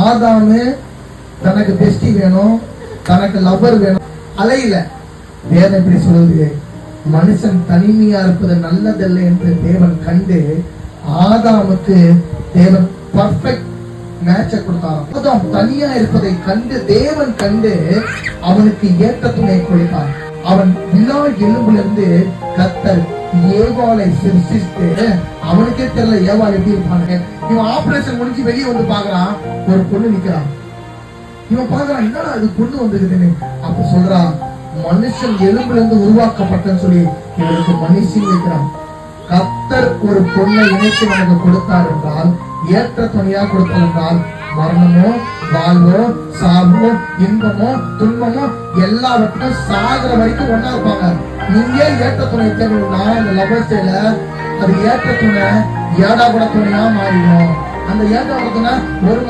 ஆதாமு தனக்கு பெஸ்டி வேணும், தனக்கு லவர் வேணும், அலையில. வேதம் இப்படி சொல்லுது, மனுஷன் தனிமையா இருப்பது நல்லதல்ல என்று தேவன் கண்டு ஆதாமுக்கு தேவன் பர்ஃபெக்ட் மேட்ச கொடுத்தாராம். ஆதாம் தனியா இருப்பதை கண்டு தேவன் கண்டு அவனுக்கு ஏற்ற துணை கொடுத்தார். அவன் விழா எலும்பிலிருந்து கர்த்தர் ஏவாளை சிருஷ்டித்து, அவனுக்கே தெரியல ஏவாள் எப்படி இருப்பாங்க. இவன் ஆபரேஷன் முடிஞ்சு வெளியே வந்து பாக்குறான், ஒரு பொண்ணு நிக்கிறான். இவன் பாக்குறான், என்னடா அது பொண்ணு வந்துருக்குன்னு. அப்ப சொல்றான், மனுஷன் எலும்புல இருந்து உருவாக்கப்பட்டன்னு சொல்லி இவருக்கு மனுஷன் வைக்கிறான். கர்த்தர் ஒரு பொண்ணை இணைத்து நமக்கு கொடுத்தார் என்றால், ஏற்ற துணையா கொடுத்தார் என்றால், மரணமோ வாழ்வோ சாவோ இன்பமோ துன்பமோ எல்லாவற்றும் சாகிற வரைக்கும் ஒன்னா இருப்பாங்க. நீங்க ஏற்ற துணை தேவைன்னா இந்த லவர் ஸ்டைல அது ஏற்ற துணை ஏடா கூட துணையா மாறிடும். அந்த ஏற்ற துணை ஒரு